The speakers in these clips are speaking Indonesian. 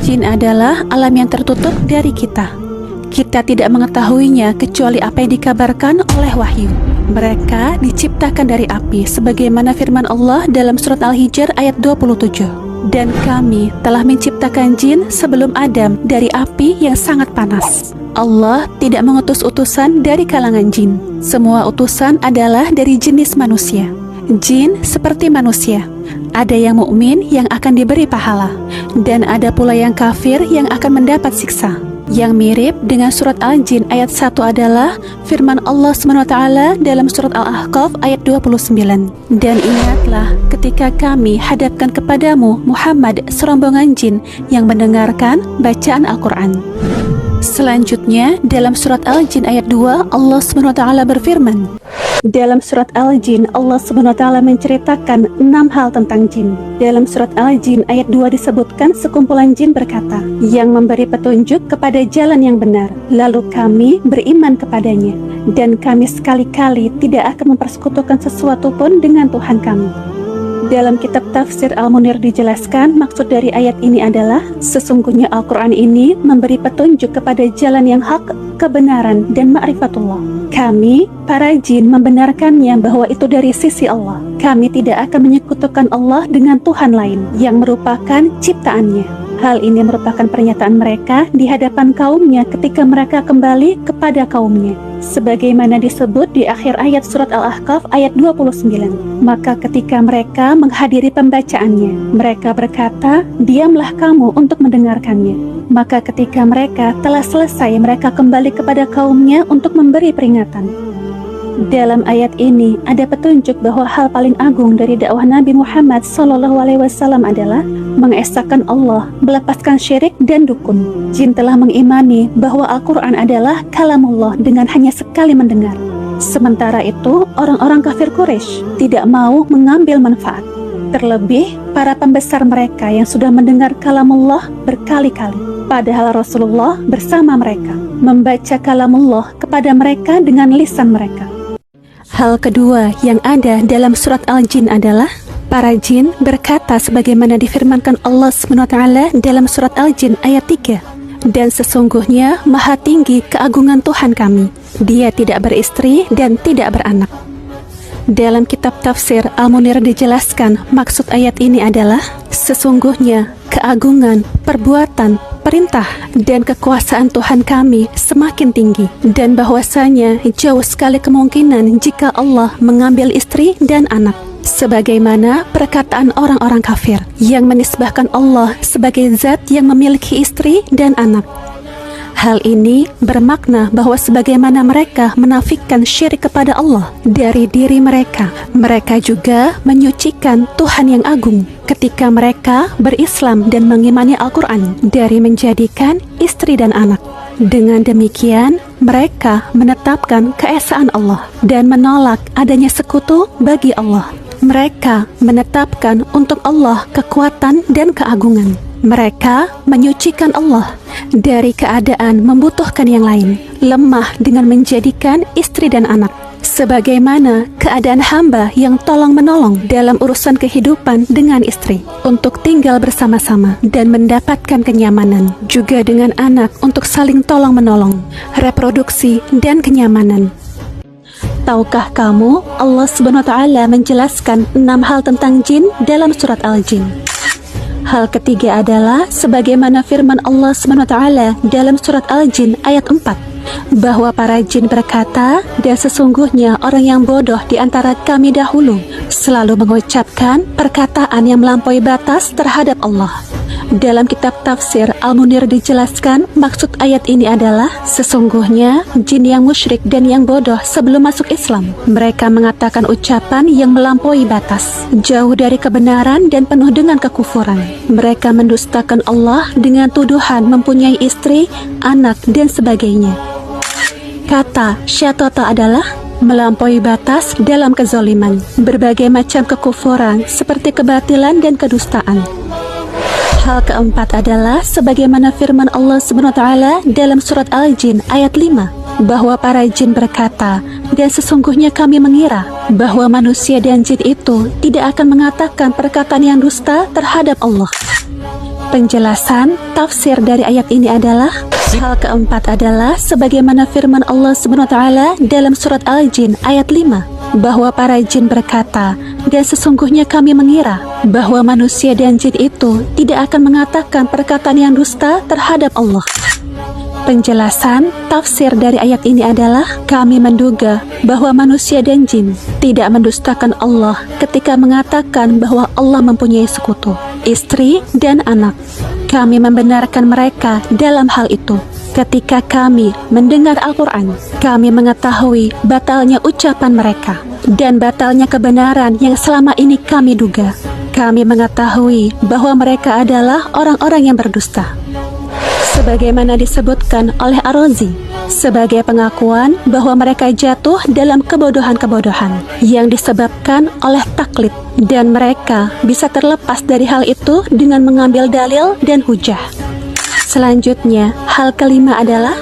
Jin adalah alam yang tertutup dari kita. Kita tidak mengetahuinya kecuali apa yang dikabarkan oleh wahyu. Mereka diciptakan dari api sebagaimana firman Allah dalam surat Al-Hijr ayat 27. Dan kami telah menciptakan jin sebelum Adam dari api yang sangat panas. Allah tidak mengutus utusan dari kalangan jin. Semua utusan adalah dari jenis manusia. Jin seperti manusia. Ada yang mukmin yang akan diberi pahala, dan ada pula yang kafir yang akan mendapat siksa. Yang mirip dengan surat Al-Jin ayat 1 adalah firman Allah SWT dalam surat Al-Ahqaf ayat 29. Dan ingatlah ketika kami hadapkan kepadamu Muhammad serombongan jin yang mendengarkan bacaan Al-Quran. Selanjutnya dalam surat Al-Jin ayat 2 Allah SWT berfirman, dalam surat Al-Jin Allah SWT menceritakan 6 hal tentang jin. Dalam surat Al-Jin ayat 2 disebutkan sekumpulan jin berkata, yang memberi petunjuk kepada jalan yang benar, lalu kami beriman kepadanya, dan kami sekali-kali tidak akan mempersekutukan sesuatu pun dengan Tuhan kami. Dalam kitab tafsir Al-Munir dijelaskan maksud dari ayat ini adalah sesungguhnya Al-Quran ini memberi petunjuk kepada jalan yang hak, kebenaran, dan ma'rifatullah. Kami, para jin, membenarkannya bahwa itu dari sisi Allah. Kami tidak akan menyekutukan Allah dengan Tuhan lain yang merupakan ciptaannya. Hal ini merupakan pernyataan mereka di hadapan kaumnya ketika mereka kembali kepada kaumnya. Sebagaimana disebut di akhir ayat surat Al-Ahqaf ayat 29. Maka ketika mereka menghadiri pembacaannya, mereka berkata, diamlah kamu untuk mendengarkannya. Maka ketika mereka telah selesai, mereka kembali kepada kaumnya untuk memberi peringatan. Dalam ayat ini ada petunjuk bahwa hal paling agung dari dakwah Nabi Muhammad SAW adalah mengesahkan Allah, melepaskan syirik dan dukun. Jin telah mengimani bahwa Al-Quran adalah kalamullah dengan hanya sekali mendengar. Sementara itu, orang-orang kafir Quraisy tidak mau mengambil manfaat. Terlebih, para pembesar mereka yang sudah mendengar kalamullah berkali-kali. Padahal Rasulullah bersama mereka membaca kalamullah kepada mereka dengan lisan mereka. Hal kedua yang ada dalam surat Al-Jin adalah para jin berkata sebagaimana difirmankan Allah SWT dalam surat Al-Jin ayat 3. Dan sesungguhnya maha tinggi keagungan Tuhan kami. Dia tidak beristri dan tidak beranak. Dalam kitab tafsir Al-Munir dijelaskan maksud ayat ini adalah sesungguhnya keagungan, perbuatan, perintah, dan kekuasaan Tuhan kami semakin tinggi, dan bahwasanya jauh sekali kemungkinan jika Allah mengambil istri dan anak, sebagaimana perkataan orang-orang kafir yang menisbahkan Allah sebagai zat yang memiliki istri dan anak. Hal ini bermakna bahwa sebagaimana mereka menafikan syirik kepada Allah dari diri mereka, mereka juga menyucikan Tuhan yang agung ketika mereka berislam dan mengimani Al-Quran dari menjadikan istri dan anak. Dengan demikian, mereka menetapkan keesaan Allah dan menolak adanya sekutu bagi Allah. Mereka menetapkan untuk Allah kekuatan dan keagungan. Mereka menyucikan Allah dari keadaan membutuhkan yang lain, lemah dengan menjadikan istri dan anak, sebagaimana keadaan hamba yang tolong-menolong dalam urusan kehidupan dengan istri untuk tinggal bersama-sama dan mendapatkan kenyamanan, juga dengan anak untuk saling tolong-menolong, reproduksi, dan kenyamanan. Tahukah kamu, Allah SWT menjelaskan 6 hal tentang jin dalam surat Al-Jin. Hal ketiga adalah sebagaimana firman Allah SWT dalam surat Al-Jin ayat 4, bahwa para jin berkata, dan sesungguhnya orang yang bodoh di antara kami dahulu selalu mengucapkan perkataan yang melampaui batas terhadap Allah. Dalam kitab tafsir Al-Munir dijelaskan maksud ayat ini adalah sesungguhnya jin yang musyrik dan yang bodoh sebelum masuk Islam, mereka mengatakan ucapan yang melampaui batas, jauh dari kebenaran dan penuh dengan kekufuran. Mereka mendustakan Allah dengan tuduhan mempunyai istri, anak, dan sebagainya. Kata syatata adalah melampaui batas dalam kezaliman, berbagai macam kekufuran seperti kebatilan dan kedustaan. Hal keempat adalah sebagaimana firman Allah SWT dalam surat Al-Jin ayat 5, bahwa para jin berkata, dan sesungguhnya kami mengira bahwa manusia dan jin itu tidak akan mengatakan perkataan yang dusta terhadap Allah. Penjelasan tafsir dari ayat ini adalah hal keempat adalah sebagaimana firman Allah SWT dalam surat Al-Jin ayat 5, bahwa para jin berkata, dan sesungguhnya kami mengira bahwa manusia dan jin itu tidak akan mengatakan perkataan yang dusta terhadap Allah. Penjelasan tafsir dari ayat ini adalah kami menduga bahwa manusia dan jin tidak mendustakan Allah ketika mengatakan bahwa Allah mempunyai sekutu, istri dan anak. Kami membenarkan mereka dalam hal itu. Ketika kami mendengar Al-Quran, kami mengetahui batalnya ucapan mereka dan batalnya kebenaran yang selama ini kami duga. Kami mengetahui bahwa mereka adalah orang-orang yang berdusta. Sebagaimana disebutkan oleh Ar-Razi, sebagai pengakuan bahwa mereka jatuh dalam kebodohan-kebodohan yang disebabkan oleh taklid, dan mereka bisa terlepas dari hal itu dengan mengambil dalil dan hujah. Selanjutnya, hal kelima adalah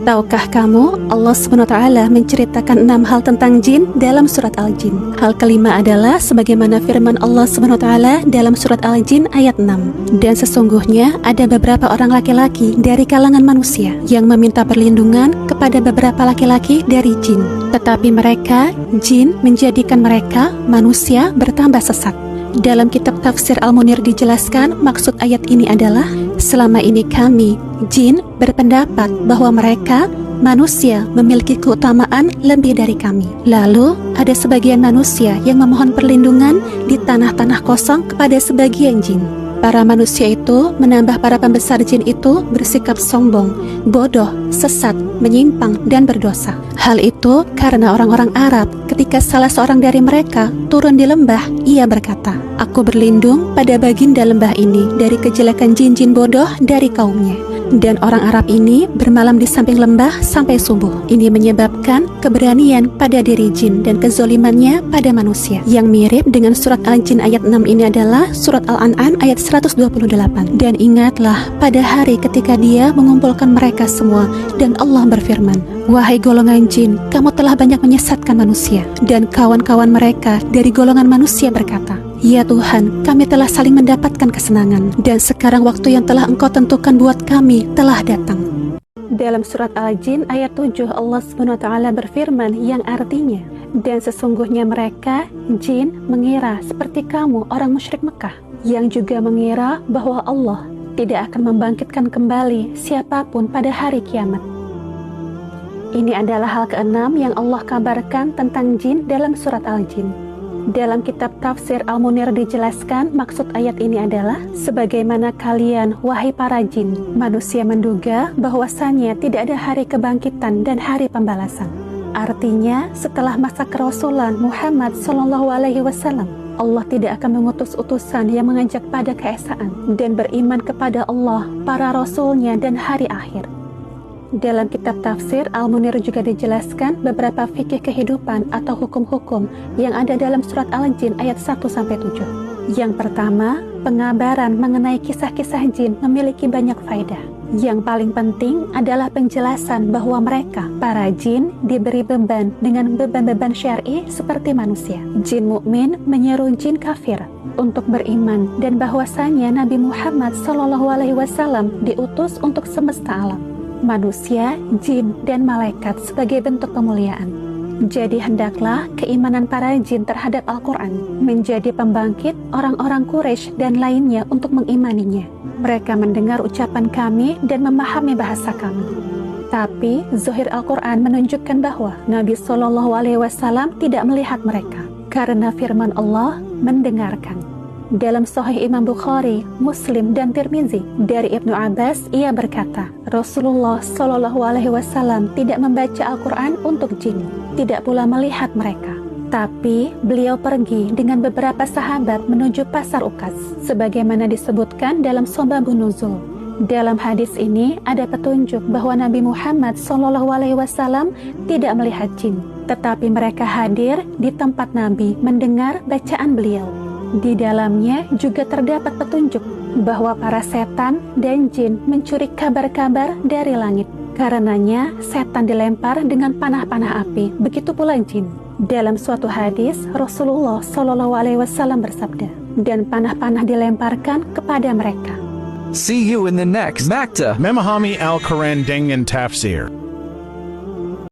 tahukah kamu, Allah SWT menceritakan 6 hal tentang jin dalam surat Al-Jin. Hal kelima adalah sebagaimana firman Allah SWT dalam surat Al-Jin ayat 6. Dan sesungguhnya ada beberapa orang laki-laki dari kalangan manusia yang meminta perlindungan kepada beberapa laki-laki dari jin. Tetapi mereka, jin, menjadikan mereka, manusia, bertambah sesat. Dalam kitab tafsir Al-Munir dijelaskan maksud ayat ini adalah selama ini kami, jin, berpendapat bahwa mereka, manusia, memiliki keutamaan lebih dari kami. Lalu ada sebagian manusia yang memohon perlindungan di tanah-tanah kosong kepada sebagian jin. Para manusia itu menambah para pembesar jin itu bersikap sombong, bodoh, sesat, menyimpang, dan berdosa. Hal itu karena orang-orang Arab ketika salah seorang dari mereka turun di lembah, ia berkata, "Aku berlindung pada baginda lembah ini dari kejelekan jin-jin bodoh dari kaumnya." Dan orang Arab ini bermalam di samping lembah sampai subuh. Ini menyebabkan keberanian pada diri jin dan kezolimannya pada manusia. Yang mirip dengan surat Al-Jin ayat 6 ini adalah surat Al-An'am ayat 128. Dan ingatlah pada hari ketika dia mengumpulkan mereka semua dan Allah berfirman, "Wahai golongan jin, kamu telah banyak menyesatkan manusia." Dan kawan-kawan mereka dari golongan manusia berkata, "Ya Tuhan, kami telah saling mendapatkan kesenangan, dan sekarang waktu yang telah Engkau tentukan buat kami telah datang." Dalam surat Al-Jin ayat 7 Allah SWT berfirman yang artinya, dan sesungguhnya mereka, jin, mengira seperti kamu orang musyrik Mekah, yang juga mengira bahwa Allah tidak akan membangkitkan kembali siapapun pada hari kiamat. Ini adalah hal keenam yang Allah kabarkan tentang jin dalam surat Al-Jin. Dalam kitab tafsir Al-Munir dijelaskan maksud ayat ini adalah sebagaimana kalian, wahai para jin, manusia menduga bahwasannya tidak ada hari kebangkitan dan hari pembalasan. Artinya setelah masa kerasulan Muhammad SAW, Allah tidak akan mengutus utusan yang mengajak pada keesaan dan beriman kepada Allah, para rasulnya, dan hari akhir. Dalam kitab tafsir Al-Munir juga dijelaskan beberapa fikih kehidupan atau hukum-hukum yang ada dalam surat Al-Jin ayat 1-7. Yang pertama, pengabaran mengenai kisah-kisah jin memiliki banyak faedah. Yang paling penting adalah penjelasan bahwa mereka, para jin, diberi beban dengan beban-beban syar'i seperti manusia. Jin mukmin menyeru jin kafir untuk beriman dan bahwasanya Nabi Muhammad SAW diutus untuk semesta alam, manusia, jin, dan malaikat sebagai bentuk pemuliaan. Jadi hendaklah keimanan para jin terhadap Al-Quran menjadi pembangkit orang-orang Quraisy dan lainnya untuk mengimaninya. Mereka mendengar ucapan kami dan memahami bahasa kami. Tapi zahir Al-Quran menunjukkan bahwa Nabi SAW tidak melihat mereka karena firman Allah mendengarkan. Dalam Sahih Imam Bukhari, Muslim, dan Tirmizi dari Ibnu Abbas, ia berkata, Rasulullah SAW tidak membaca Al-Quran untuk jin, tidak pula melihat mereka. Tapi beliau pergi dengan beberapa sahabat menuju pasar Ukas, sebagaimana disebutkan dalam Sababun Nuzul. Dalam hadis ini ada petunjuk bahwa Nabi Muhammad SAW tidak melihat jin, tetapi mereka hadir di tempat Nabi mendengar bacaan beliau. Di dalamnya juga terdapat petunjuk bahwa para setan dan jin mencuri kabar-kabar dari langit. Karenanya, setan dilempar dengan panah-panah api. Begitu pula jin. Dalam suatu hadis, Rasulullah SAW bersabda, dan panah-panah dilemparkan kepada mereka. See you in the next Makta. Memahami Al-Quran dengan Tafsir.